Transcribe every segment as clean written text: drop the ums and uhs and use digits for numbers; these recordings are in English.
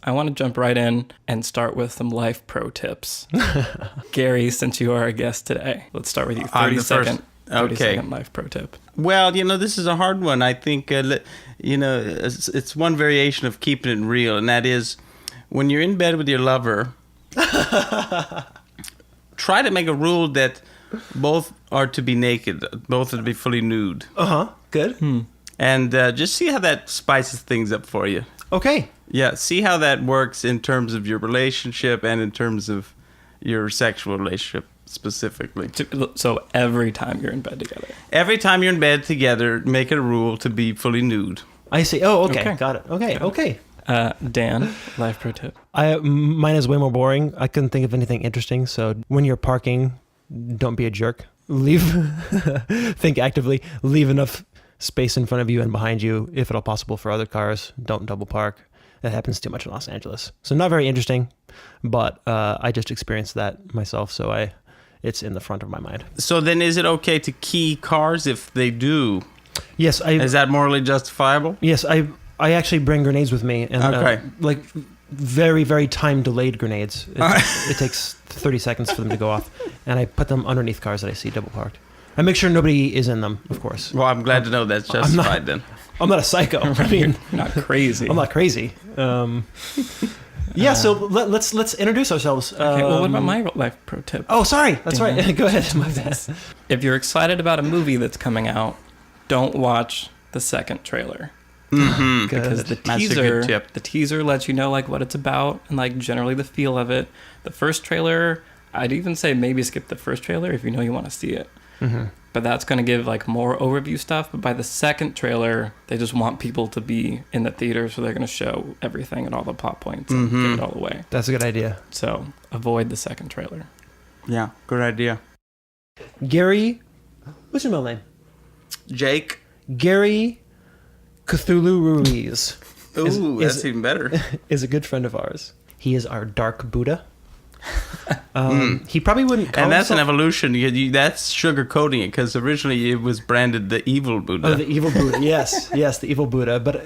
I want to jump right in and start with some life pro tips. Gary, since you are a guest today, let's start with you. 30-second life pro tip. Well, this is a hard one. I think, it's one variation of keeping it real, and that is when you're in bed with your lover, try to make a rule that both are to be naked, both are to be fully nude. Good. And just see how that spices things up for you. Okay. Yeah, see how that works in terms of your relationship and in terms of your sexual relationship specifically. So every time you're in bed together? Every time you're in bed together, make it a rule to be fully nude. I see. Oh, okay. Got it. Okay. Dan, life pro tip. Mine is way more boring. I couldn't think of anything interesting. So when you're parking, don't be a jerk. Think actively. Leave enough space in front of you and behind you, if at all possible, for other cars. Don't double park. That happens too much in Los Angeles. So not very interesting, but I just experienced that myself, so it's in the front of my mind. So then is it okay to key cars if they do? Yes. Is that morally justifiable? Yes, I actually bring grenades with me. And, okay. Like very, very time-delayed grenades. It takes 30 seconds for them to go off, and I put them underneath cars that I see double parked. I make sure nobody is in them, of course. Well, I'm glad to know that's justified then. I'm not a psycho. I mean, not crazy. I'm not crazy. Yeah. So let's introduce ourselves. Okay. Well, what about my life pro tip? Oh, sorry. That's right. Go ahead. My bad. If you're excited about a movie that's coming out, don't watch the second trailer. Mm-hmm. Because the teaser lets you know like what it's about and like generally the feel of it. The first trailer, I'd even say maybe skip the first trailer if you know you want to see it. Mm-hmm. But that's going to give like more overview stuff. But by the second trailer, they just want people to be in the theater, so they're going to show everything and all the plot points and give it all away. That's a good idea. So avoid the second trailer. Yeah, good idea. Gary, what's your middle name? Jake. Gary Cthulhu Ruiz. Ooh, that's even better. Is a good friend of ours. He is our dark Buddha. He probably wouldn't call and that's himself... an evolution. That's sugarcoating it, because originally it was branded the evil Buddha. Oh, the evil Buddha. Yes, the evil Buddha. But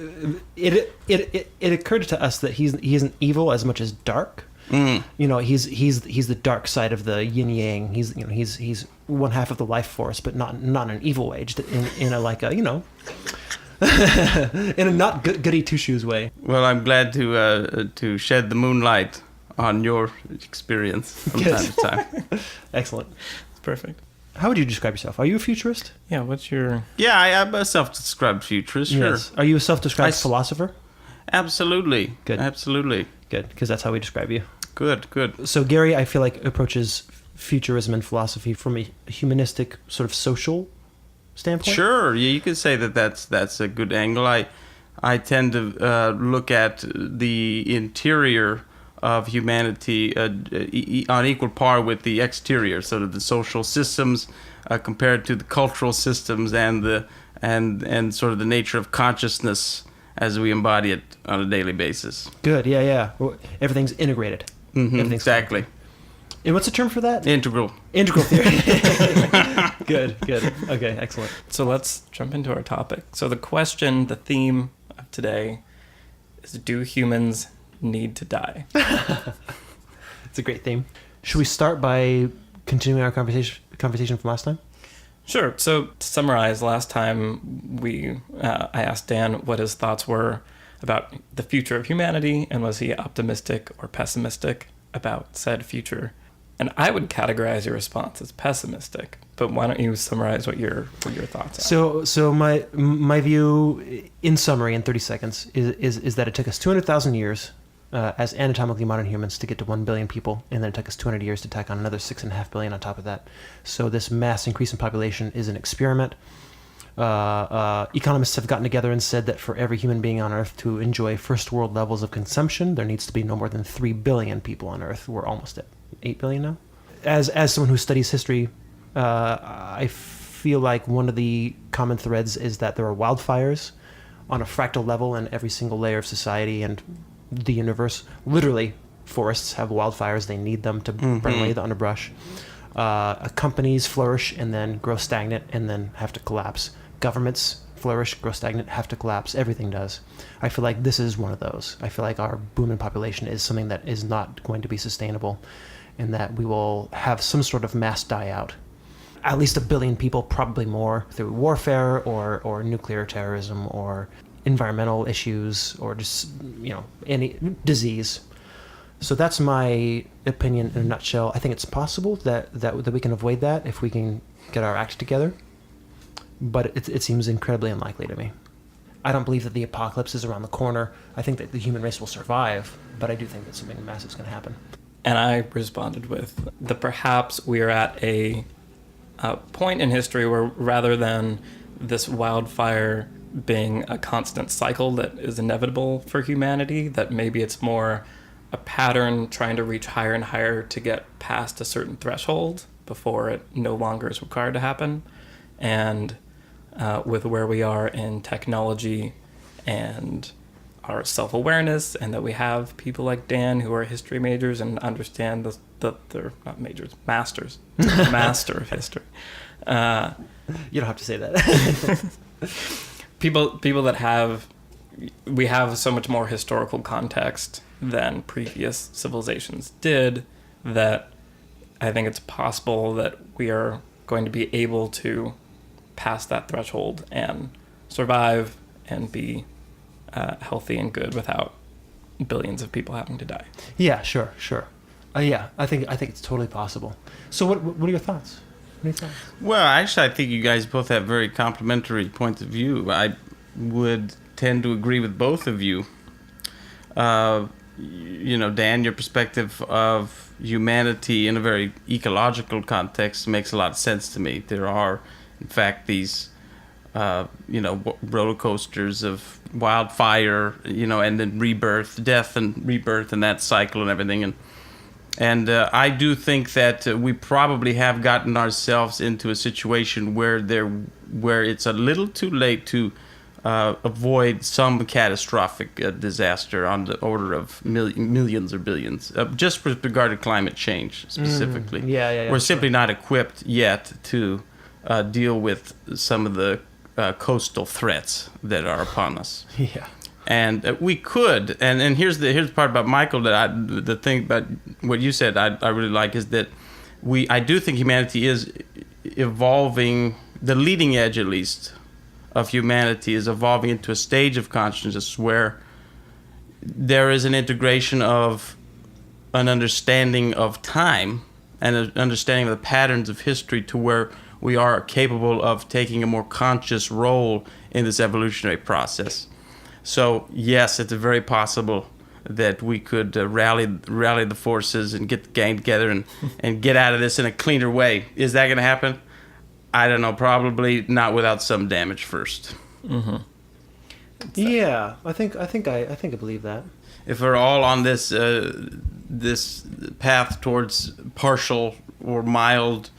it occurred to us that he isn't evil as much as dark. He's the dark side of the yin yang. He's one half of the life force, but not in an evil way. Just in a in a not goody two shoes way. Well, I'm glad to shed the moonlight on your experience from time to time. Excellent. It's perfect. How would you describe yourself? Are you a futurist? Yeah, what's your... Yeah, I'm a self-described futurist, sure. Yes. Are you a self-described philosopher? Absolutely. Good. Absolutely. Good, because that's how we describe you. Good. So Gary, I feel like, approaches futurism and philosophy from a humanistic, sort of social standpoint? Sure. Yeah, you could say that's a good angle. I tend to look at the interior of humanity on equal par with the exterior, sort of the social systems compared to the cultural systems and sort of the nature of consciousness as we embody it on a daily basis. Good, yeah. Well, everything's integrated. Mm-hmm, exactly. And what's the term for that? Integral theory. Good. Okay, excellent. So let's jump into our topic. So the theme of today is, do humans need to die? It's a great theme. Should we start by continuing our conversation from last time? Sure. So to summarize, last time I asked Dan what his thoughts were about the future of humanity, and was he optimistic or pessimistic about said future? And I would categorize your response as pessimistic, but why don't you summarize what your thoughts are? So my view, in summary, in 30 seconds, is that it took us 200,000 years as anatomically modern humans to get to 1 billion people, and then it took us 200 years to tack on another 6.5 billion on top of that. So this mass increase in population is an experiment. Economists have gotten together and said that for every human being on Earth to enjoy first world levels of consumption, there needs to be no more than 3 billion people on Earth. We're almost at 8 billion now. As someone who studies history, I feel like one of the common threads is that there are wildfires on a fractal level in every single layer of society and the universe. Literally, forests have wildfires. They need them to burn away the underbrush. Companies flourish and then grow stagnant and then have to collapse. Governments flourish, grow stagnant, have to collapse. Everything does. I feel like this is one of those. I feel like our boom in population is something that is not going to be sustainable, and that we will have some sort of mass die out. At least 1 billion people, probably more, through warfare or nuclear terrorism or environmental issues or just, any disease. So that's my opinion in a nutshell. I think it's possible that we can avoid that if we can get our act together. But it seems incredibly unlikely to me. I don't believe that the apocalypse is around the corner. I think that the human race will survive, but I do think that something massive is going to happen. And I responded with that perhaps we are at a point in history where, rather than this wildfire being a constant cycle that is inevitable for humanity, that maybe it's more a pattern trying to reach higher and higher to get past a certain threshold before it no longer is required to happen. And with where we are in technology and our self-awareness, and that we have people like Dan who are history majors and understand they're not majors, masters, master of history. You don't have to say that. people that we have so much more historical context than previous civilizations did, that I think it's possible that we are going to be able to pass that threshold and survive and be healthy and good without billions of people having to die. Yeah, sure. Yeah, I think it's totally possible. So what are your thoughts? Well, actually, I think you guys both have very complementary points of view. I would tend to agree with both of you. Dan, your perspective of humanity in a very ecological context makes a lot of sense to me. There are, in fact, these, roller coasters of wildfire, and then rebirth, death and rebirth, and that cycle and everything. And I do think that we probably have gotten ourselves into a situation where it's a little too late to avoid some catastrophic disaster on the order of millions or billions, just with regard to climate change specifically. Yeah. We're simply not equipped yet to deal with some of the coastal threats that are upon us. Yeah. And we could, and here's the part about Michael the thing about what you said I really like is that I do think humanity is evolving, the leading edge at least of humanity is evolving into a stage of consciousness where there is an integration of an understanding of time and an understanding of the patterns of history to where we are capable of taking a more conscious role in this evolutionary process. So yes, it's very possible that we could rally the forces and get the gang together and get out of this in a cleaner way. Is that going to happen? I don't know. Probably not without some damage first. Mm-hmm. Yeah, I think I believe that. If we're all on this path towards partial or mild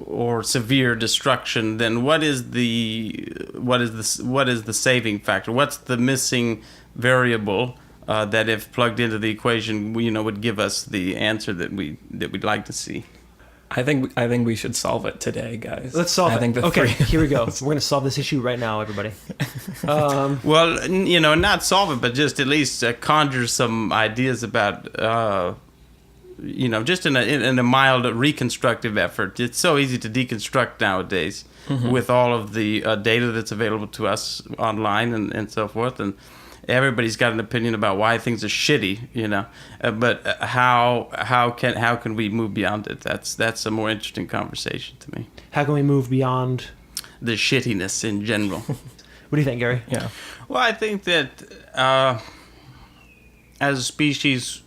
or severe destruction, then what is the saving factor? What's the missing variable that, if plugged into the equation, would give us the answer that we'd like to see? I think we should solve it today, guys. Let's solve it. Okay, here we go. We're going to solve this issue right now, everybody. Well, not solve it, but just at least conjure some ideas about. Just in a mild reconstructive effort. It's so easy to deconstruct nowadays with all of the data that's available to us online and so forth. And everybody's got an opinion about why things are shitty, but how can we move beyond it? That's a more interesting conversation to me. How can we move beyond the shittiness in general? What do you think, Gary? Yeah. Well, I think that as a species,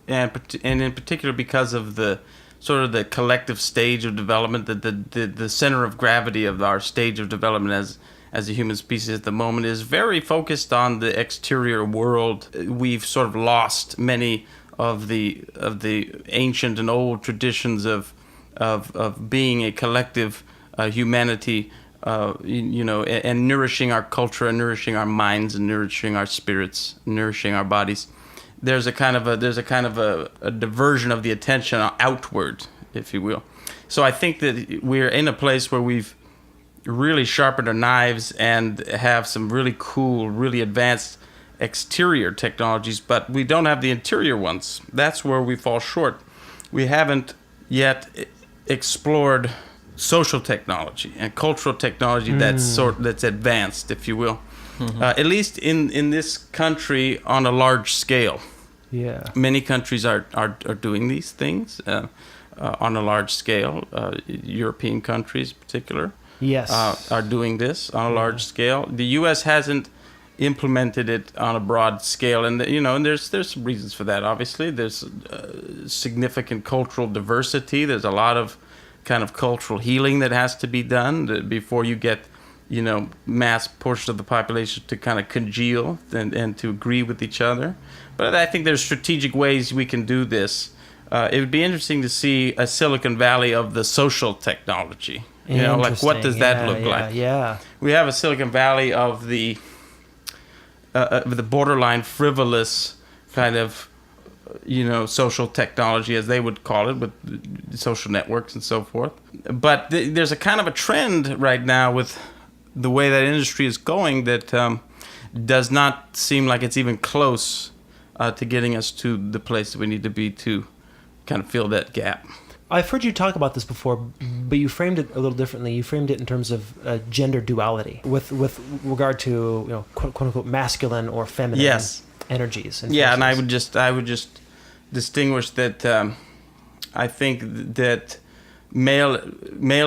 and in particular because of the sort of the collective stage of development, the center of gravity of our stage of development as a human species at the moment is very focused on the exterior world. We've sort of lost many of the ancient and old traditions of being a collective humanity, and nourishing our culture and nourishing our minds and nourishing our spirits, nourishing our bodies. There's a kind of a diversion of the attention outward, if you will. So I think that we're in a place where we've really sharpen our knives and have some really cool, really advanced exterior technologies, but we don't have the interior ones. That's where we fall short. We haven't yet explored social technology and cultural technology that's advanced, if you will. At least in this country on a large scale. Yeah. Many countries are doing these things on a large scale. European countries in particular are doing this on a large scale. The U.S. hasn't implemented it on a broad scale, and there's some reasons for that. Obviously, there's significant cultural diversity. There's a lot of kind of cultural healing that has to be done before you get mass portions of the population to kind of congeal and to agree with each other. But I think there's strategic ways we can do this. It would be interesting to see a Silicon Valley of the social technology. Like what does that look like? Yeah. We have a Silicon Valley of the borderline frivolous kind of social technology, as they would call it, with social networks and so forth. But there's a kind of a trend right now with the way that industry is going that does not seem like it's even close to getting us to the place that we need to be to kind of fill that gap. I've heard you talk about this before, but you framed it a little differently. You framed it in terms of gender duality, with regard to quote unquote masculine or feminine energies. And and I would just distinguish that I think that male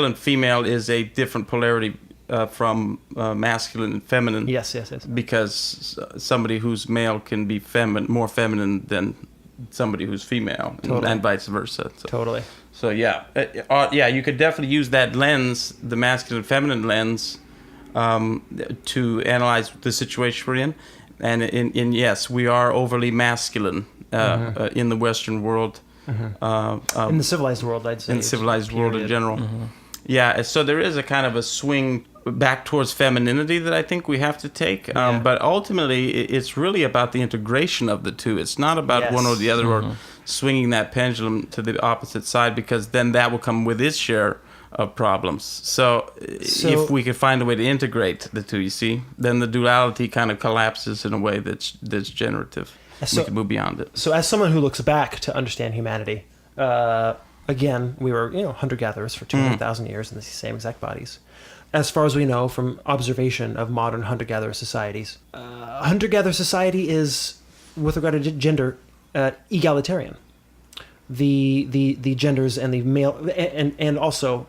and female is a different polarity from masculine and feminine. Yes. Because somebody who's male can be more feminine than somebody who's female, and vice versa. So. Totally. So you could definitely use that lens, the masculine and feminine lens, to analyze the situation we're in. And in yes, we are overly masculine in the Western world. In the civilized world, I'd say. In the civilized world in general. Yeah, so there is a kind of a swing back towards femininity that I think we have to take. But ultimately, it's really about the integration of the two. It's not about one or the other or swinging that pendulum to the opposite side, because then that will come with its share of problems. So if we could find a way to integrate the two, you see, then the duality kind of collapses in a way that's generative. We can move beyond it. So as someone who looks back to understand humanity, again, we were hunter-gatherers for 200,000 years in the same exact bodies. As far as we know from observation of modern hunter-gatherer societies, hunter-gatherer society is, with regard to gender, egalitarian. The genders and the male, and also,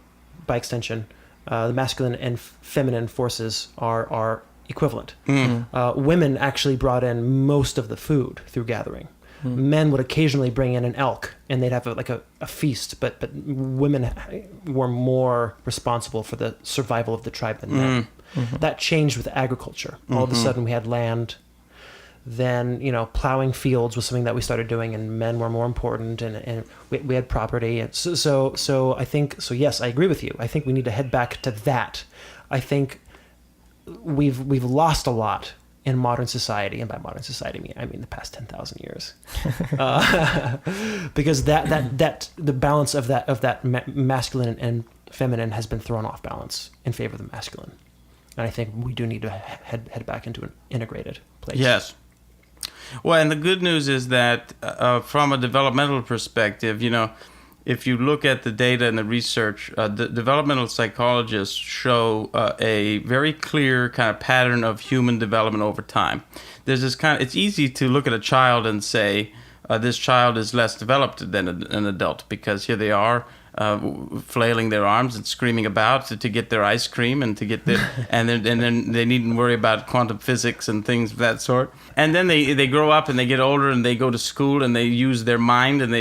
by extension, the masculine and feminine forces are equivalent. Women actually brought in most of the food through gathering. Men would occasionally bring in an elk, and they'd have a feast, but women were more responsible for the survival of the tribe than men. That changed with agriculture. All of a sudden we had land. Then plowing fields was something that we started doing, and men were more important, and we had property. And so I think, yes, I agree with you. I think we need to head back to that. I think we've lost a lot in modern society, and by modern society I mean the past 10,000 years, because that the balance of that masculine and feminine has been thrown off balance in favor of the masculine, and I think we do need to head back into an integrated place. Yes. Well, and the good news is that from a developmental perspective, if you look at the data and the research, the developmental psychologists show a very clear kind of pattern of human development over time. There's this it's easy to look at a child and say, this child is less developed than an adult, because here they are flailing their arms and screaming about to get their ice cream and to get their and then they needn't worry about quantum physics and things of that sort. And then they grow up and they get older and they go to school and they use their mind, and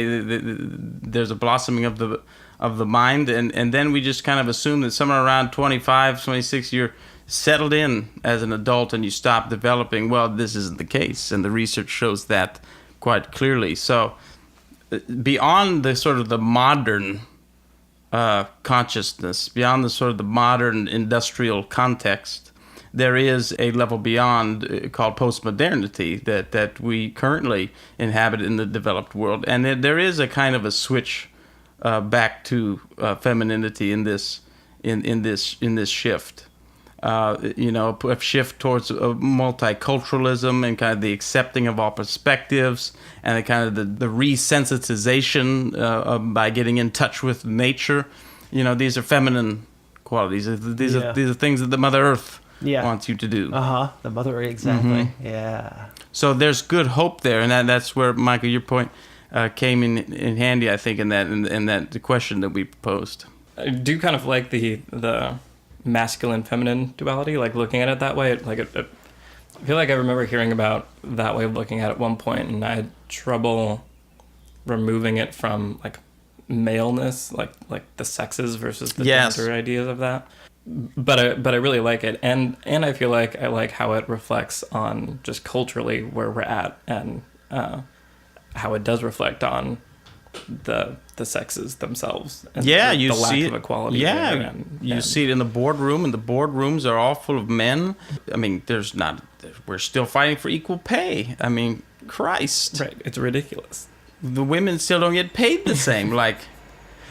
there's a blossoming of the mind, and then we just kind of assume that somewhere around 25, 26 you're settled in as an adult and you stop developing. Well, this isn't the case, and the research shows that quite clearly. So beyond the sort of the modern consciousness, beyond the sort of the modern industrial context, there is a level beyond called postmodernity that we currently inhabit in the developed world, and there is a kind of a switch back to femininity in this in this shift. A shift towards multiculturalism and kind of the accepting of all perspectives and the kind of the resensitization by getting in touch with nature. These are feminine qualities. These are things that the Mother Earth wants you to do. The Mother Earth, exactly. Yeah. So there's good hope there, and that's where, Michael, your point came in handy, I think, in that the question that we posed. I do kind of like the masculine feminine duality, like looking at it that way. I feel like I remember hearing about that way of looking at it at one point, and I had trouble removing it from like maleness, like the sexes versus the gender ideas of that. But I really like it, and I feel like I like how it reflects on just culturally where we're at, and how it does reflect on the sexes themselves. And you the see lack it. of equality. Yeah, you see it in the boardroom, and the boardrooms are all full of men. I mean, we're still fighting for equal pay. I mean, Christ. Right, it's ridiculous. The women still don't get paid the same. Like,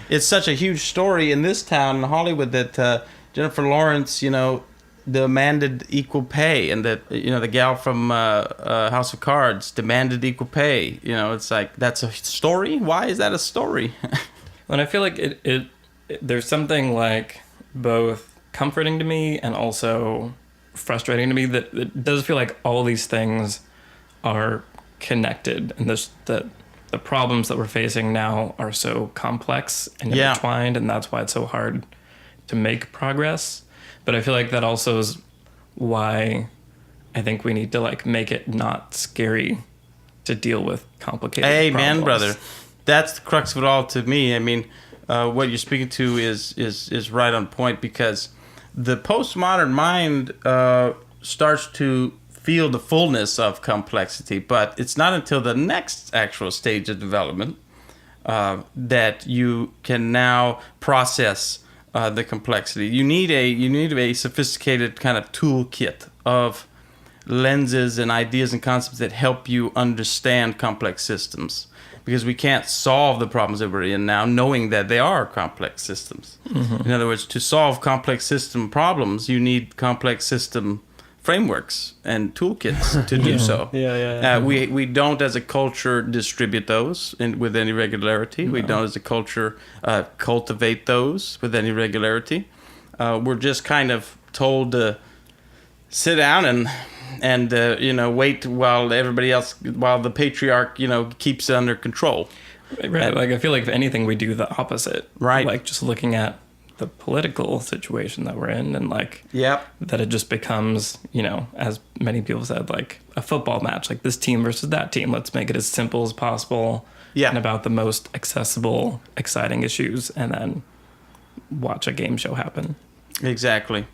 it's such a huge story in this town in Hollywood that Jennifer Lawrence, demanded equal pay, and that the gal from House of Cards demanded equal pay. It's like, that's a story. Why is that a story? And I feel like it there's something like both comforting to me and also frustrating to me that it does feel like all these things are connected, and the problems that we're facing now are so complex and intertwined, and that's why it's so hard to make progress. But I feel like that also is why I think we need to like make it not scary to deal with complicated problems. Amen, brother. That's the crux of it all to me. I mean, what you're speaking to is right on point, because the postmodern mind starts to feel the fullness of complexity, but it's not until the next actual stage of development that you can now process the complexity. You need a sophisticated kind of toolkit of lenses and ideas and concepts that help you understand complex systems, because we can't solve the problems that we're in now knowing that they are complex systems. In other words, to solve complex system problems, you need complex system frameworks and toolkits to do so. We don't, as a culture, distribute those with any regularity. No. We don't, as a culture, cultivate those with any regularity. We're just kind of told to sit down and wait while the patriarch keeps it under control. Right. Like, I feel like if anything, we do the opposite. Right. Like, just looking at the political situation that we're in, and like that it just becomes, as many people said, like a football match, like this team versus that team. Let's make it as simple as possible and about the most accessible, exciting issues, and then watch a game show happen. Exactly.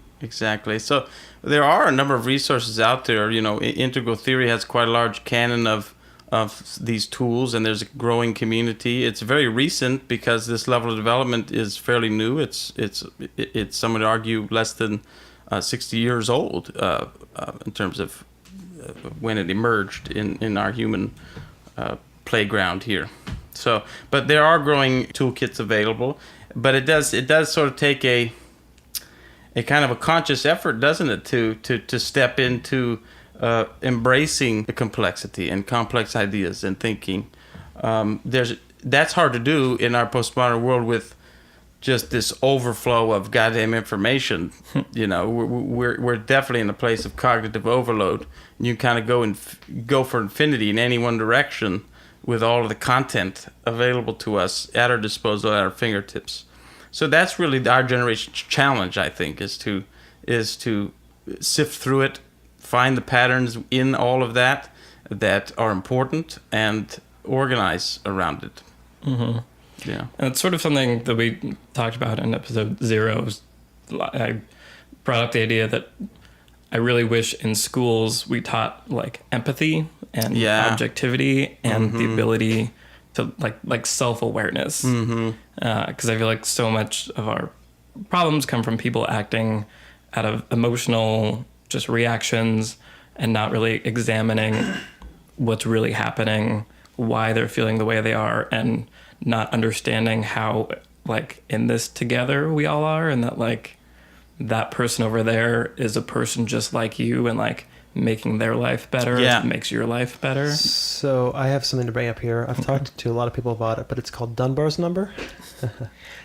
So there are a number of resources out there. Integral theory has quite a large canon of these tools, and there's a growing community. It's very recent because this level of development is fairly new. It's some would argue less than 60 years old in terms of when it emerged in our human playground here. So, but there are growing toolkits available. But it does sort of take a kind of a conscious effort, doesn't it, to step into embracing the complexity and complex ideas and thinking. That's hard to do in our postmodern world with just this overflow of goddamn information. We're definitely in a place of cognitive overload. You kind of go for infinity in any one direction with all of the content available to us at our disposal, at our fingertips. So that's really our generation's challenge, I think, is to sift through it, find the patterns in all of that are important, and organize around it. Mm-hmm. Yeah. And it's sort of something that we talked about in episode 0. I brought up the idea that I really wish in schools we taught like empathy and objectivity and the ability to like self-awareness. Because I feel like so much of our problems come from people acting out of emotional just reactions and not really examining what's really happening, why they're feeling the way they are, and not understanding how like in this together, we all are, and that like that person over there is a person just like you, and like making their life better makes your life better. So I have something to bring up here. I've talked to a lot of people about it, but it's called Dunbar's number.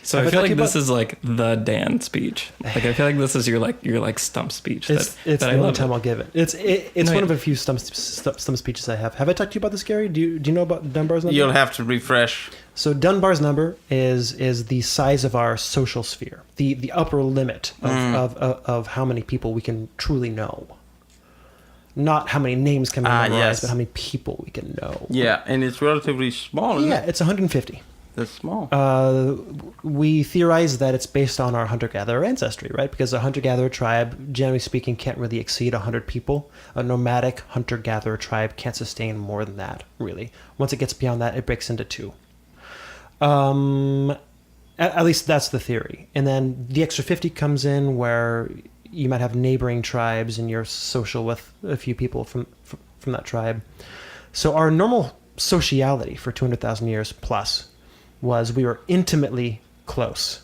So I feel like this is like the Dan speech. Like I feel like this is your like stump speech. It's that the I only love time it. I'll give it. It's one of a few stump speeches I have. Have I talked to you about this, Gary? Do you know about Dunbar's number? You'll have to refresh. So Dunbar's number is the size of our social sphere, the upper limit of how many people we can truly know. Not how many names can be memorized, but how many people we can know. Yeah, and it's relatively small, isn't it? It's 150. That's small. We theorize that it's based on our hunter-gatherer ancestry, right? Because a hunter-gatherer tribe, generally speaking, can't really exceed 100 people. A nomadic hunter-gatherer tribe can't sustain more than that, really. Once it gets beyond that, it breaks into two. At least that's the theory. And then the extra 50 comes in where you might have neighboring tribes and you're social with a few people from that tribe. So our normal sociality for 200,000 years plus was we were intimately close,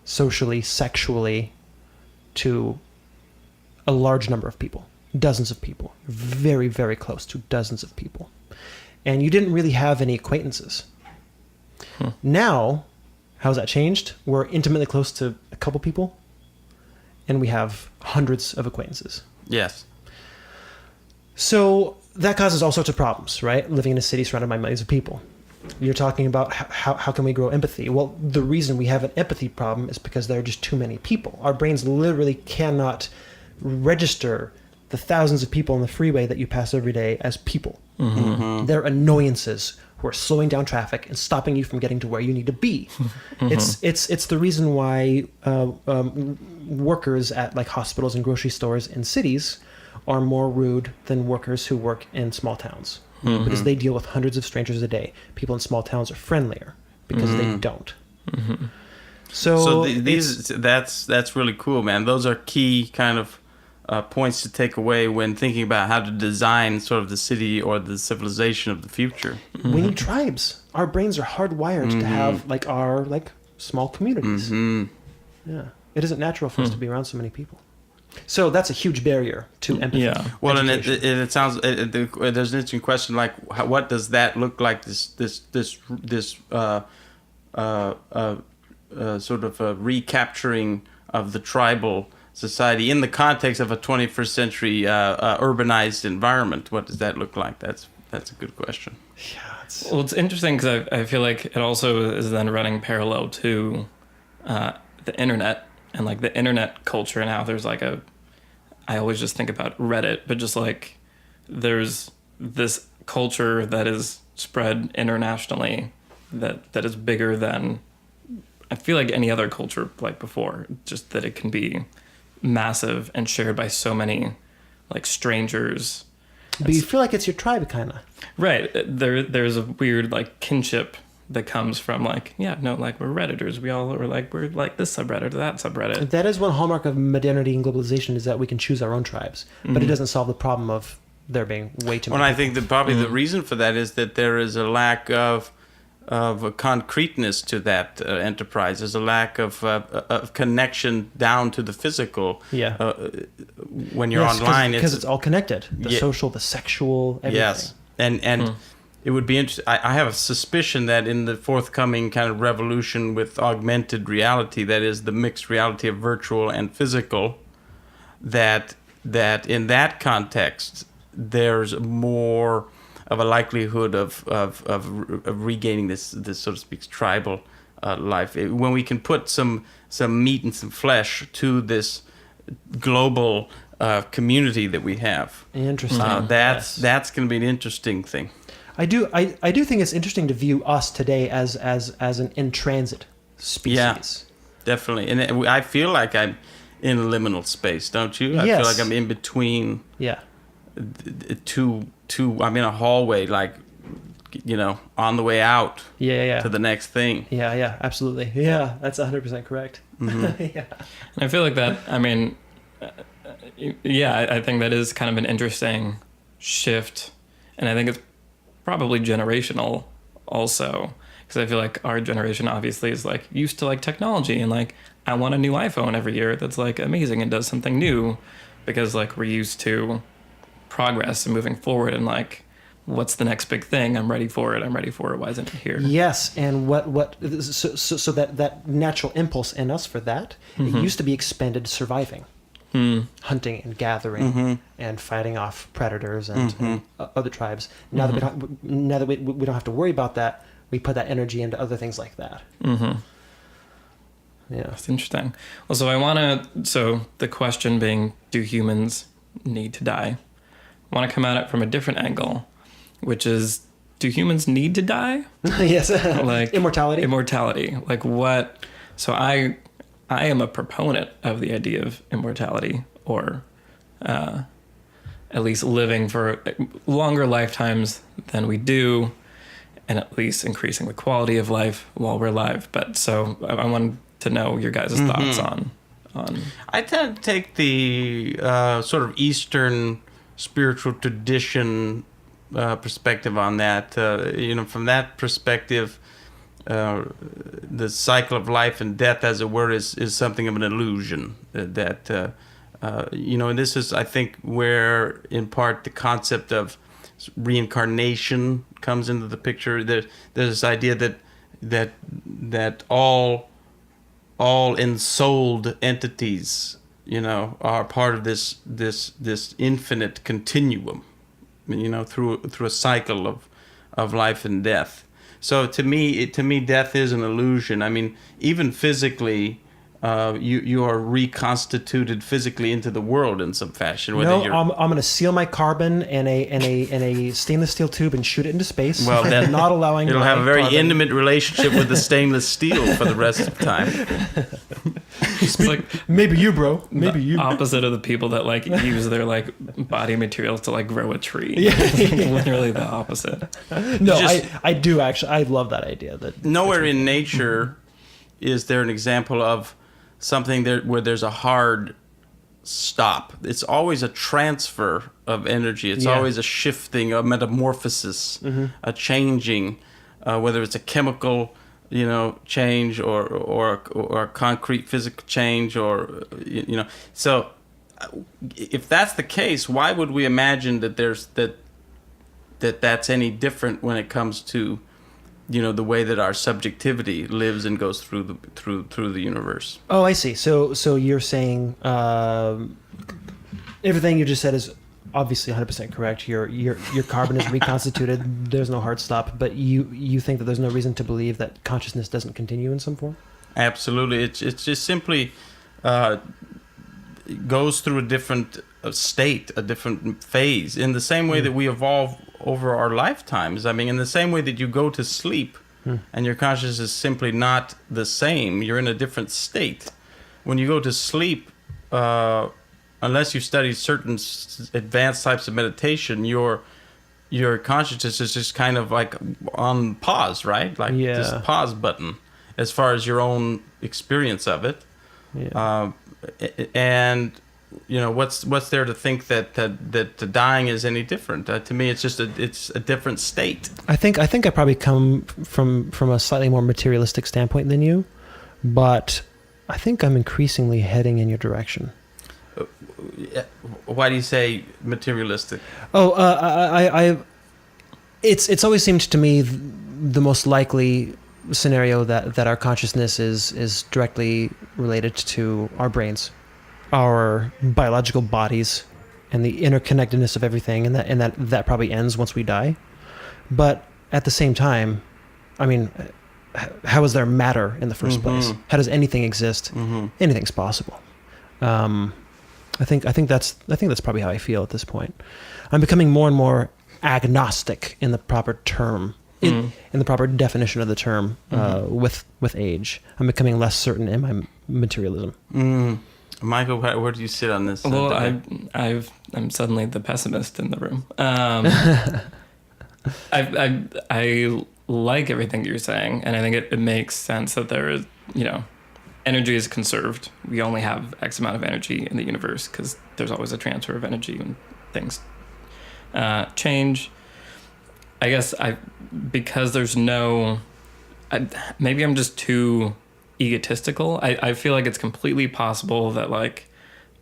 socially, sexually, to a large number of people, dozens of people, very, very close to dozens of people. And you didn't really have any acquaintances. Now, how's that changed? We're intimately close to a couple people, and we have hundreds of acquaintances. Yes. So that causes all sorts of problems, right? Living in a city surrounded by millions of people. You're talking about how can we grow empathy? Well, the reason we have an empathy problem is because there are just too many people. Our brains literally cannot register the thousands of people on the freeway that you pass every day as people. Mm-hmm. They're annoyances who are slowing down traffic and stopping you from getting to where you need to be. It's the reason why workers at like hospitals and grocery stores in cities are more rude than workers who work in small towns. Because they deal with hundreds of strangers a day. People in small towns are friendlier because they don't. So that's really cool, man. Those are key kind of points to take away when thinking about how to design sort of the city or the civilization of the future. We need tribes. Our brains are hardwired to have like our like small communities. Yeah, it isn't natural for us to be around so many people. So that's a huge barrier to empathy. Yeah. Well, education. and it sounds there's an interesting question like what does that look like? This sort of a recapturing of the tribal society in the context of a 21st century urbanized environment. What does that look like? That's a good question. Yeah, Well, it's interesting because I feel like it also is then running parallel to the internet and like the internet culture and how there's like I always just think about Reddit, but just like there's this culture that is spread internationally that is bigger than I feel like any other culture like before, just that it can be massive and shared by so many like strangers. but you feel like it's your tribe, kind of. Right. There's a weird like kinship that comes from like, like we're Redditors. We all are like, we're like this subreddit or that subreddit. That is one hallmark of modernity and globalization is that we can choose our own tribes, but it doesn't solve the problem of there being way too many. Well, I think that probably the reason for that is that there is a lack of a concreteness to that enterprise. There's a lack of connection down to the physical. Yeah. When you're online, because it's all connected. The social, the sexual, everything. Yes, and it would be interesting. I have a suspicion that in the forthcoming kind of revolution with augmented reality, that is the mixed reality of virtual and physical, that in that context there's more of a likelihood of regaining this so to speak tribal life when we can put some meat and some flesh to this global community that we have. Interesting. That's going to be an interesting thing. I do think it's interesting to view us today as an in transit species. Yeah, definitely. And I feel like I'm in liminal space, don't you? I feel like I'm in between. Yeah. Two. I'm in a hallway, like on the way out. Yeah. To the next thing. Yeah. Absolutely. Yeah, that's 100% correct. Yeah. And I feel like that. I mean, I think that is kind of an interesting shift, and I think it's probably generational also, because I feel like our generation obviously is like used to like technology and like I want a new iPhone every year that's like amazing and does something new, because like we're used to progress and moving forward and like what's the next big thing? I'm ready for it. Why isn't it here? Yes, and so that natural impulse in us for that, it used to be expended surviving, hunting and gathering, and fighting off predators and other tribes. Now that we don't have to worry about that, we put that energy into other things like that. Yeah, that's interesting. Well, so the question being, do humans need to die? I want to come at it from a different angle, which is, do humans need to die? Yes. Like immortality. Like what? So I am a proponent of the idea of immortality, or at least living for longer lifetimes than we do, and at least increasing the quality of life while we're alive. But so I wanted to know your guys' thoughts on. I tend to take the sort of Eastern spiritual tradition perspective on that. From that perspective, the cycle of life and death, as it were, is something of an illusion. And this is, I think, where in part the concept of reincarnation comes into the picture. There's this idea that all ensouled entities, are part of this infinite continuum, through a cycle of life and death. So to me, death is an illusion. I mean, even physically, you are reconstituted physically into the world in some fashion. I'm going to seal my carbon in a stainless steel tube and shoot it into space. Well, then not allowing. It'll have a very carbon. intimate relationship with the stainless steel for the rest of time. It's like maybe you, bro. Maybe you. Opposite of the people that like use their like body materials to like grow a tree. Yeah. Literally the opposite. No, I do actually. I love that idea. That nowhere in nature is there an example of something where there's a hard stop. It's always a transfer of energy. It's always a shifting, a metamorphosis, a changing, whether it's a chemical, change or a concrete physical change, or So, if that's the case, why would we imagine that that's any different when it comes to the way that our subjectivity lives and goes through the universe? Oh, I see. So you're saying everything you just said is obviously 100% correct. Your carbon is reconstituted. There's no hard stop. But you think that there's no reason to believe that consciousness doesn't continue in some form? Absolutely. It's just simply goes through a different state, a different phase, in the same way that we evolve over our lifetimes. I mean, in the same way that you go to sleep and your consciousness is simply not the same, you're in a different state. When you go to sleep, unless you study certain advanced types of meditation, your consciousness is just kind of like on pause, right? Like this pause button as far as your own experience of it. Yeah. And what's there to think that the dying is any different? To me, it's just it's a different state. I think I probably come from a slightly more materialistic standpoint than you, but I think I'm increasingly heading in your direction. Why do you say materialistic? It's always seemed to me the most likely scenario that our consciousness is directly related to our brains, our biological bodies, and the interconnectedness of everything, and that probably ends once we die. But at the same time, I mean, how is there matter in the first place? How does anything exist? Anything's possible. I think that's probably how I feel at this point. I'm becoming more and more agnostic in the proper term, in the proper definition of the term, with age. I'm becoming less certain in my materialism. Michael, where do you sit on this? Well, I'm suddenly the pessimist in the room. I like everything you're saying, and I think it makes sense that there is, energy is conserved. We only have X amount of energy in the universe because there's always a transfer of energy when things change. I guess because there's no maybe I'm just too egotistical. I feel like it's completely possible that like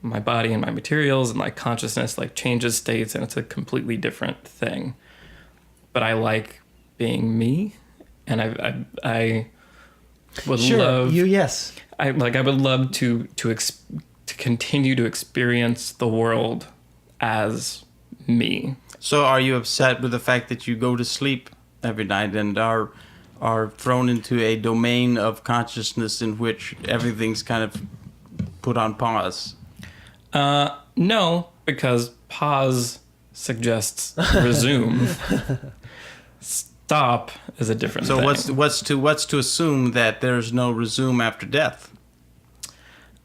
my body and my materials and like consciousness like changes states and it's a completely different thing. But I like being me, and I would love yes. I would love to continue to experience the world as me. So are you upset with the fact that you go to sleep every night and are thrown into a domain of consciousness in which everything's kind of put on pause? No, because pause suggests resume. Stop is a different thing. So what's to assume that there's no resume after death?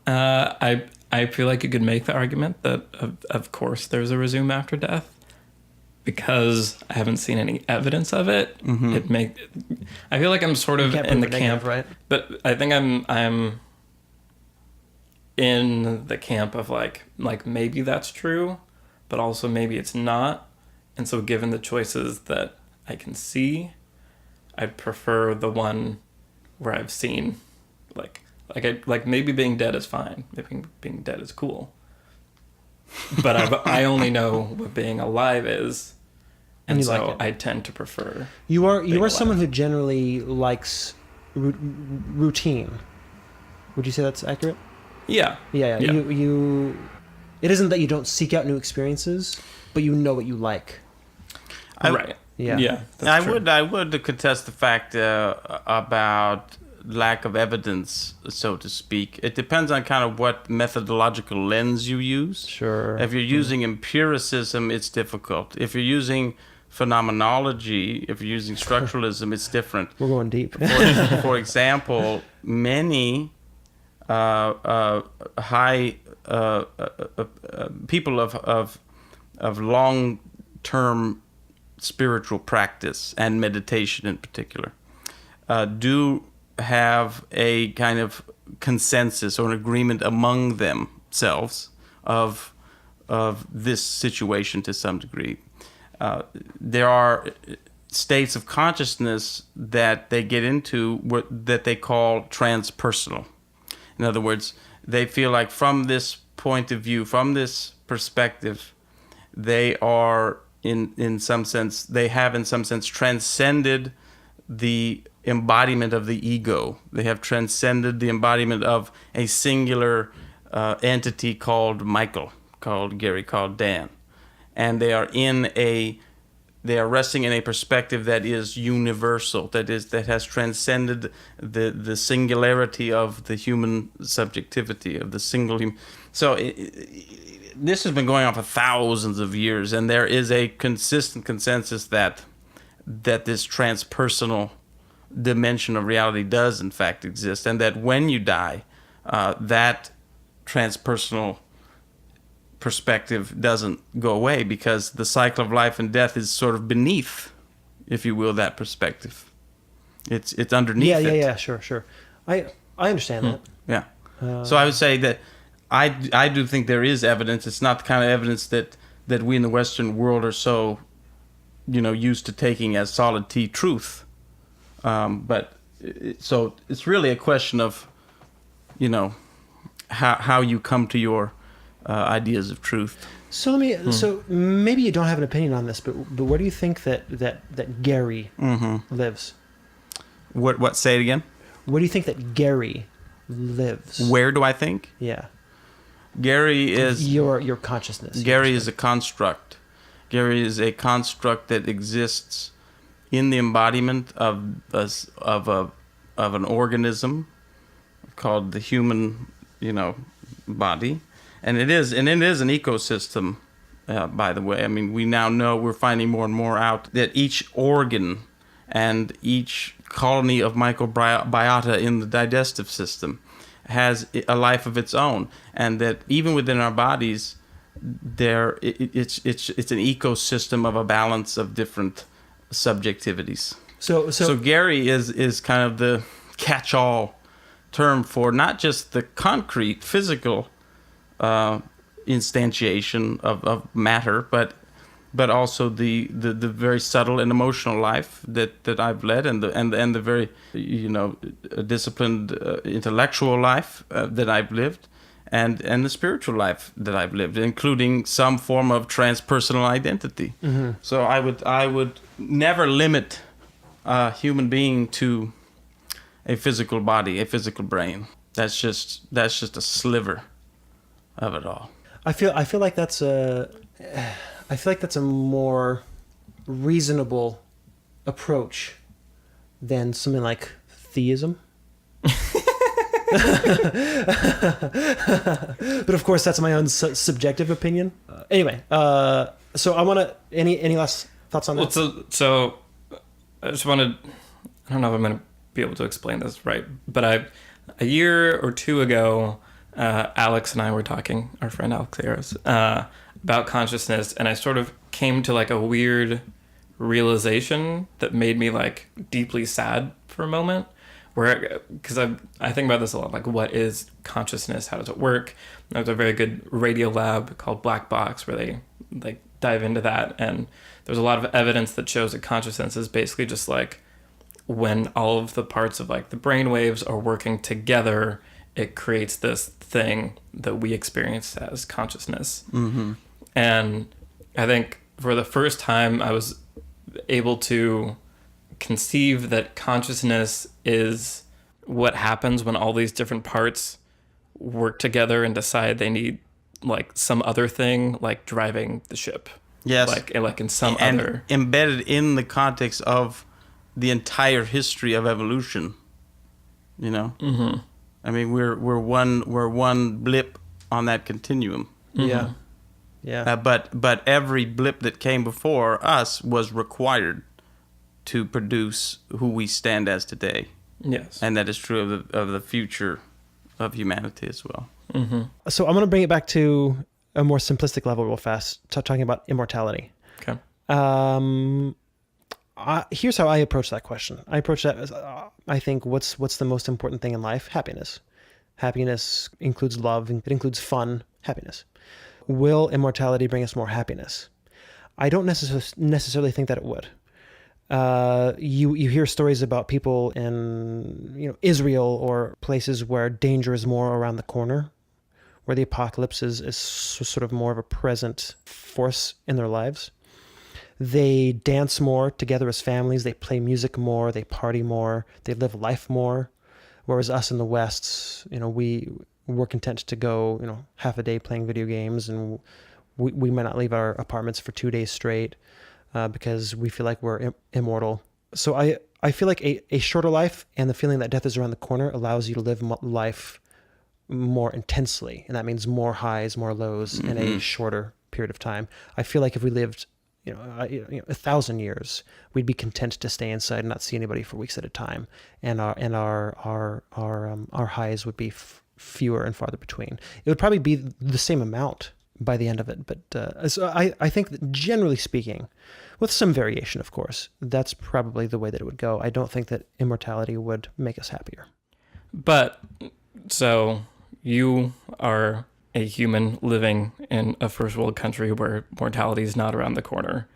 I feel like you could make the argument that of course there's a resume after death, because I haven't seen any evidence of it. Mm-hmm. I feel like I'm sort of in the camp, right? But I think I'm in the camp of like maybe that's true, but also maybe it's not. And so given the choices that I can see, I'd prefer the one where I've seen like maybe being dead is fine. Maybe being dead is cool. But I only know what being alive is, and so like I tend to prefer. You are alive. someone who generally likes routine. Would you say that's accurate? Yeah. Yeah. You. It isn't that you don't seek out new experiences, but you know what you like. Right. Yeah. Yeah. I would contest the fact about lack of evidence, so to speak. It depends on kind of what methodological lens you use. Sure. If you're using empiricism, it's difficult. If you're using phenomenology, if you're using structuralism, it's different. We're going deep. For example, many high people of long-term spiritual practice and meditation in particular do have a kind of consensus or an agreement among themselves of this situation to some degree. There are states of consciousness that they get into that they call transpersonal. In other words, they feel like from this point of view, from this perspective, they are in some sense, they have in some sense transcended the embodiment of the ego. They have transcended the embodiment of a singular entity called Michael, called Gary, called Dan. And they are resting in a perspective that is universal, that has transcended the singularity of the human subjectivity, of the single human. So this has been going on for thousands of years, and there is a consistent consensus that this transpersonal dimension of reality does in fact exist, and that when you die, that transpersonal perspective doesn't go away, because the cycle of life and death is sort of beneath, if you will, that perspective. It's underneath it. Yeah, sure. I understand that. Yeah. So I would say that I do think there is evidence. It's not the kind of evidence that we in the Western world are so, used to taking as solid truth. So it's really a question of, how you come to your ideas of truth. So So maybe you don't have an opinion on this, but where do you think that Gary lives? What? Say it again. Where do you think that Gary lives? Where do I think? Yeah. Gary is your consciousness. Gary is a construct. Gary is a construct that exists in the embodiment of an organism called the human, body, and it is an ecosystem. By the way, I mean, we now know, we're finding more and more out that each organ and each colony of microbiota in the digestive system has a life of its own, and that even within our bodies, it's an ecosystem of a balance of different subjectivities. So Gary is kind of the catch-all term for not just the concrete physical instantiation of matter, but but also the very subtle and emotional life that I've led, and the very disciplined intellectual life that I've lived, and the spiritual life that I've lived, including some form of transpersonal identity. Mm-hmm. So I would never limit a human being to a physical body, a physical brain. That's just a sliver of it all. I feel like that's a more reasonable approach than something like theism. But of course, that's my own subjective opinion. Anyway, so I want to. Any last thoughts on that? Well, so I just wanted. I don't know if I'm going to be able to explain this right, but a year or two ago, Alex and I were talking, our friend Alex Ayres, about consciousness, and I sort of came to like a weird realization that made me like deeply sad for a moment. Because I think about this a lot, like what is consciousness? How does it work? There's a very good radio lab called Black Box where they like dive into that, and there's a lot of evidence that shows that consciousness is basically just like when all of the parts of like the brain waves are working together, it creates this thing that we experience as consciousness. Mm-hmm. And I think for the first time I was able to conceive that consciousness is what happens when all these different parts work together and decide they need like some other thing, like driving the ship. Yes. Like in some and other... embedded in the context of the entire history of evolution. You know? Mm-hmm. I mean, we're one blip on that continuum. Mm-hmm. Yeah. Yeah. But every blip that came before us was required to produce who we stand as today. Yes. And that is true of the future of humanity as well. Mm-hmm. So I'm going to bring it back to a more simplistic level real fast, talking about immortality. Okay. Here's how I approach that question. I approach that as, I think, what's the most important thing in life? Happiness. Happiness includes love. It includes fun. Happiness. Will immortality bring us more happiness? I don't necessarily think that it would. You hear stories about people in Israel or places where danger is more around the corner, where the apocalypse is sort of more of a present force in their lives. They dance more together as families. They play music more. They party more. They live life more. Whereas us in the West, we're content to go, half a day playing video games, and we might not leave our apartments for 2 days straight because we feel like we're immortal. So I feel like a shorter life and the feeling that death is around the corner allows you to live life more intensely, and that means more highs, more lows in a shorter period of time. I feel like if we lived 1,000 years, we'd be content to stay inside and not see anybody for weeks at a time, and our highs would be fewer and farther between. It would probably be the same amount by the end of it, but so I think that generally speaking, with some variation, of course, that's probably the way that it would go. I don't think that immortality would make us happier. But so you are a human living in a first world country where mortality is not around the corner.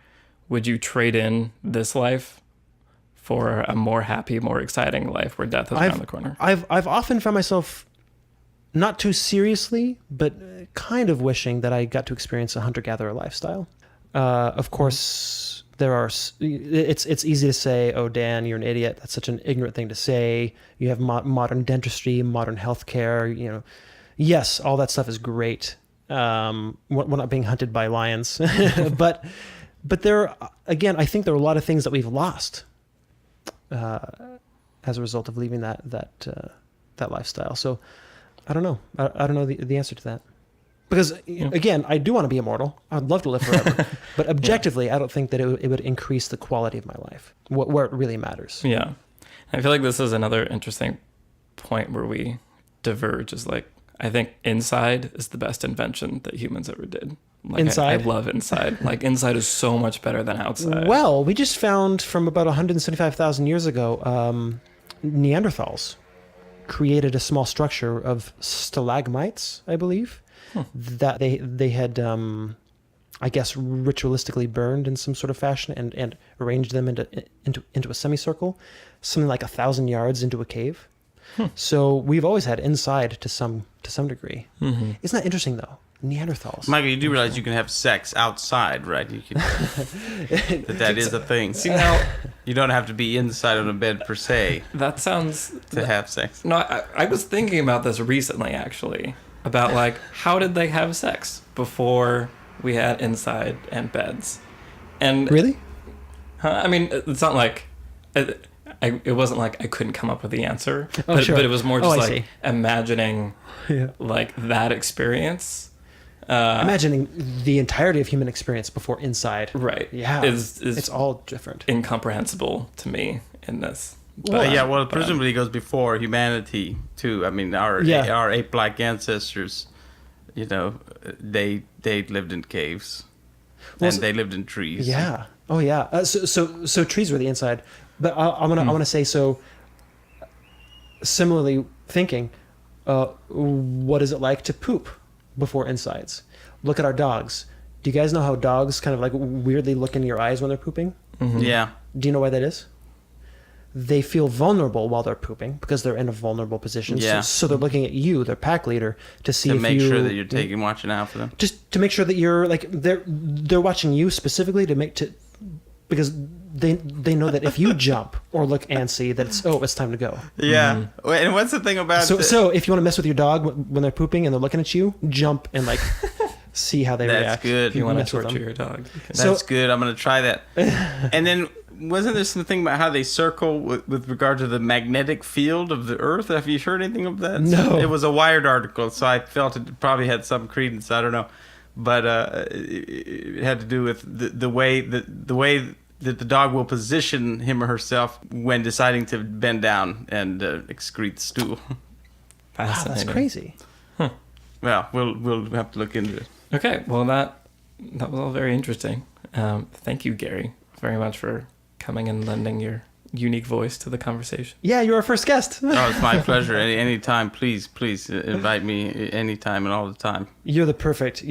Would you trade in this life for a more happy, more exciting life where death is around the corner? I've often found myself not too seriously, but kind of wishing that I got to experience a hunter-gatherer lifestyle. Of course, it's easy to say, "Oh, Dan, you're an idiot. That's such an ignorant thing to say. You have modern dentistry, modern healthcare. Yes, all that stuff is great. We're not being hunted by lions, but there, again, I think there are a lot of things that we've lost as a result of leaving that lifestyle. So I don't know. I don't know the answer to that. Because, again, I do want to be immortal. I'd love to live forever. But objectively, I don't think that it would increase the quality of my life, where it really matters. Yeah. I feel like this is another interesting point where we diverge, is like, I think inside is the best invention that humans ever did. Like, inside? I love inside. Like, inside is so much better than outside. Well, we just found from about 175,000 years ago, Neanderthals created a small structure of stalagmites, I believe, that they had I guess, ritualistically burned in some sort of fashion and arranged them into a semicircle, something like 1,000 yards into a cave. So we've always had inside to some degree. Mm-hmm. Isn't that interesting, though? Neanderthals. Michael, you do realize you can have sex outside, right? You can, that is a thing. See, now, You don't have to be inside on a bed per se that sounds... to have sex. No, I was thinking about this recently, actually, about, like, how did they have sex before we had inside and beds? And Really? I mean, it's not like... It wasn't like I couldn't come up with the answer, Oh, but, sure. but it was more Oh, just I like see. imagining Yeah. like that experience. Imagining the entirety of human experience before inside. Right. Yeah. Is It's all different. incomprehensible to me in this. Well, presumably it goes before humanity too. I mean, our ape-like ancestors, you know, they lived in caves, Well, and they lived in trees. Yeah. Oh, yeah. So trees were the inside, but I want to say so. Similarly, thinking, what is it like to poop before insides? Look at our dogs. Do you guys know how dogs kind of like weirdly look in your eyes when they're pooping? Mhm. Yeah. Do you know why that is? They feel vulnerable while they're pooping because they're in a vulnerable position. Yeah. So they're looking at you, their pack leader, to see To if make you sure that you're watching out for them. just to make sure that you're like they're watching you specifically because they know that if you jump or look antsy, that it's time to go. Yeah. Wait, and what's the thing about So if you want to mess with your dog when they're pooping and they're looking at you, jump and like see how they That's react. good. If you want to Mess with torture them. your dog, you can. So- That's good. I'm gonna try that. And then wasn't there something about how they circle with regard to the magnetic field of the Earth? Have you heard anything of that? No. It was a Wired article, so I felt it probably had some credence. I don't know, but it had to do with the way that the dog will position him or herself when deciding to bend down and excrete stool. Wow, that's Fascinating. crazy. Well, we'll have to look into it. Okay, well that was all very interesting. Thank you, Gary, very much for coming and lending your unique voice to the conversation. Yeah, you're our first guest. Oh, it's my pleasure. Anytime, please invite me anytime and all the time. You're the perfect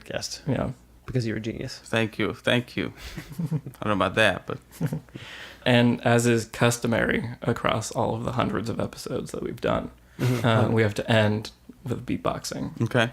guest Yeah. because you're a genius. Thank you. I don't know about that, but And as is customary across all of the hundreds of episodes that we've done, we have to end with beatboxing. okay.